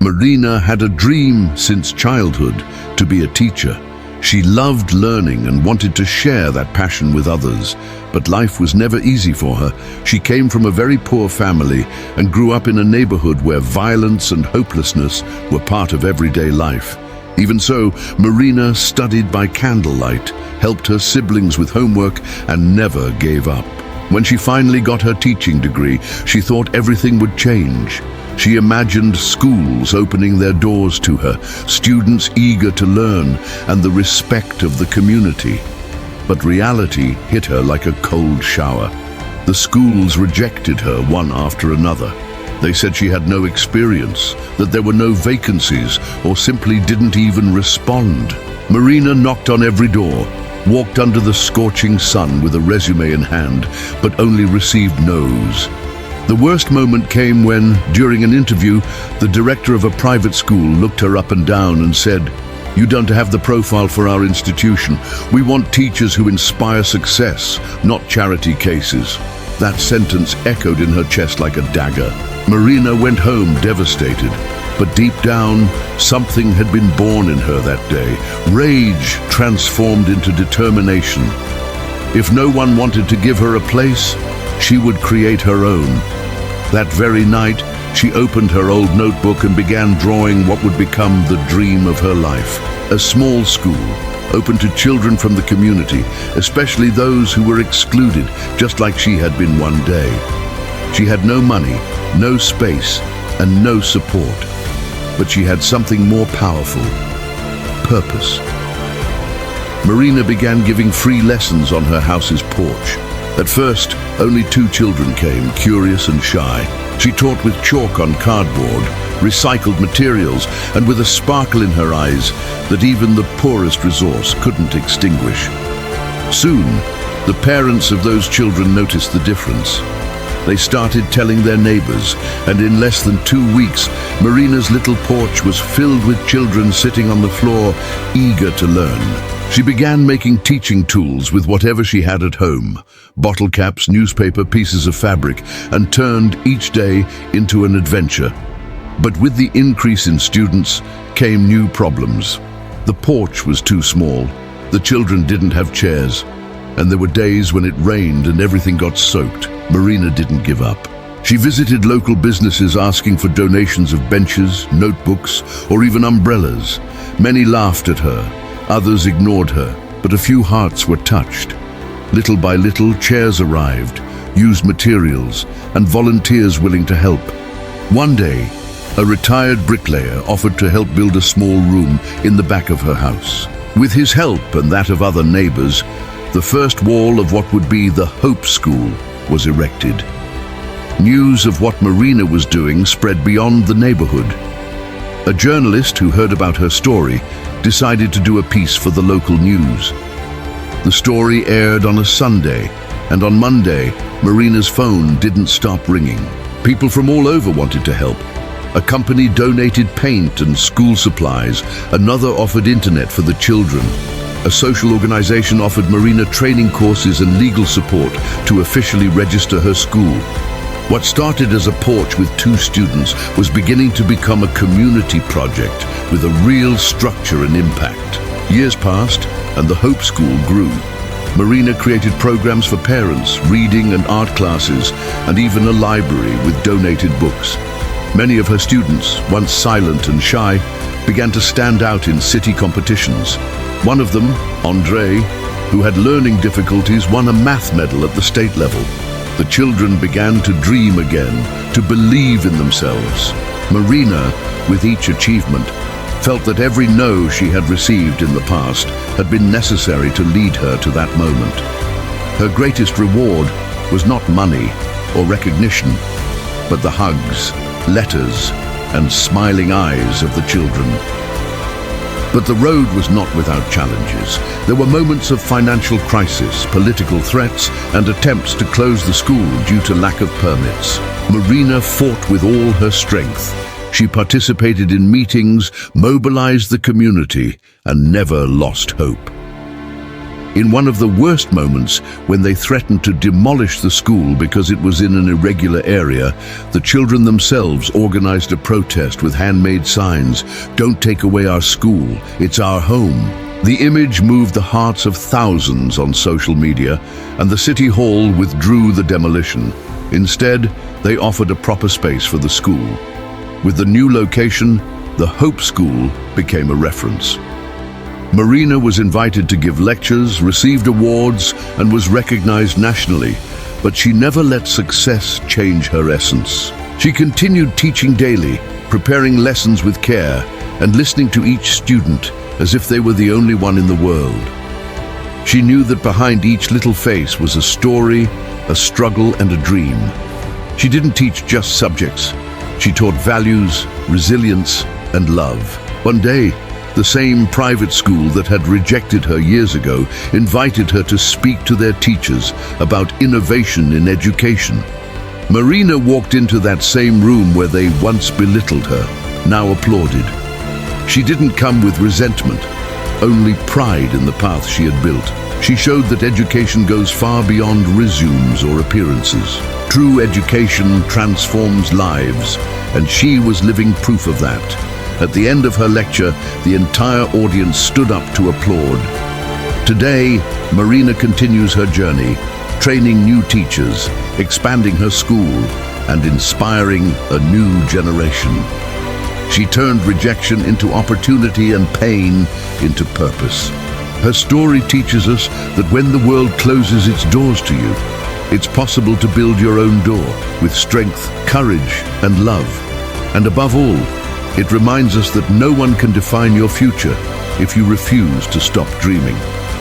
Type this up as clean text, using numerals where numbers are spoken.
Marina had a dream since childhood to be a teacher. She loved learning and wanted to share that passion with others, but life was never easy for her. She came from a very poor family and grew up in a neighborhood where violence and hopelessness were part of everyday life. Even so, Marina studied by candlelight, helped her siblings with homework, and never gave up. When she finally got her teaching degree, she thought everything would change. She imagined schools opening their doors to her, students eager to learn, and the respect of the community. But reality hit her like a cold shower. The schools rejected her one after another. They said she had no experience, that there were no vacancies, or simply didn't even respond. Marina knocked on every door, walked under the scorching sun with a resume in hand, but only received no's. The worst moment came when, during an interview, the director of a private school looked her up and down and said, "You don't have the profile for our institution. We want teachers who inspire success, not charity cases." That sentence echoed in her chest like a dagger. Marina went home devastated, but deep down, something had been born in her that day. Rage transformed into determination. If no one wanted to give her a place, she would create her own. That very night, she opened her old notebook and began drawing what would become the dream of her life. A small school, open to children from the community, especially those who were excluded, just like she had been one day. She had no money, no space, and no support. But she had something more powerful: purpose. Marina began giving free lessons on her house's porch. At first, only 2 children came, curious and shy. She taught with chalk on cardboard, recycled materials, and with a sparkle in her eyes that even the poorest resource couldn't extinguish. Soon, the parents of those children noticed the difference. They started telling their neighbors, and in less than 2 weeks, Marina's little porch was filled with children sitting on the floor, eager to learn. She began making teaching tools with whatever she had at home, bottle caps, newspaper, pieces of fabric, and turned each day into an adventure. But with the increase in students came new problems. The porch was too small, the children didn't have chairs, and there were days when it rained and everything got soaked. Marina didn't give up. She visited local businesses asking for donations of benches, notebooks, or even umbrellas. Many laughed at her, others ignored her, but a few hearts were touched. Little by little, chairs arrived, used materials, and volunteers willing to help. One day, a retired bricklayer offered to help build a small room in the back of her house. With his help and that of other neighbors, the first wall of what would be the Hope School was erected. News of what Marina was doing spread beyond the neighborhood. A journalist who heard about her story decided to do a piece for the local news. The story aired on a Sunday, and on Monday, Marina's phone didn't stop ringing. People from all over wanted to help. A company donated paint and school supplies. Another offered internet for the children. A social organization offered Marina training courses and legal support to officially register her school. What started as a porch with 2 students was beginning to become a community project with a real structure and impact. Years passed, and the Hope School grew. Marina created programs for parents, reading and art classes, and even a library with donated books. Many of her students, once silent and shy, began to stand out in city competitions. One of them, Andre, who had learning difficulties, won a math medal at the state level. The children began to dream again, to believe in themselves. Marina, with each achievement, felt that every no she had received in the past had been necessary to lead her to that moment. Her greatest reward was not money or recognition, but the hugs, letters, and smiling eyes of the children. But the road was not without challenges. There were moments of financial crisis, political threats, and attempts to close the school due to lack of permits. Marina fought with all her strength. She participated in meetings, mobilized the community, and never lost hope. In one of the worst moments, when they threatened to demolish the school because it was in an irregular area, the children themselves organized a protest with handmade signs, "Don't take away our school, it's our home." The image moved the hearts of thousands on social media, and the city hall withdrew the demolition. Instead, they offered a proper space for the school. With the new location, the Hope School became a reference. Marina was invited to give lectures, received awards, and was recognized nationally, but she never let success change her essence. She continued teaching daily, preparing lessons with care, and listening to each student as if they were the only one in the world. She knew that behind each little face was a story, a struggle, and a dream. She didn't teach just subjects. She taught values, resilience, and love. One day, the same private school that had rejected her years ago invited her to speak to their teachers about innovation in education. Marina walked into that same room where they once belittled her, now applauded. She didn't come with resentment, only pride in the path she had built. She showed that education goes far beyond resumes or appearances. True education transforms lives, and she was living proof of that. At the end of her lecture, the entire audience stood up to applaud. Today, Marina continues her journey, training new teachers, expanding her school, and inspiring a new generation. She turned rejection into opportunity and pain into purpose. Her story teaches us that when the world closes its doors to you, it's possible to build your own door with strength, courage, and love. And above all, it reminds us that no one can define your future if you refuse to stop dreaming.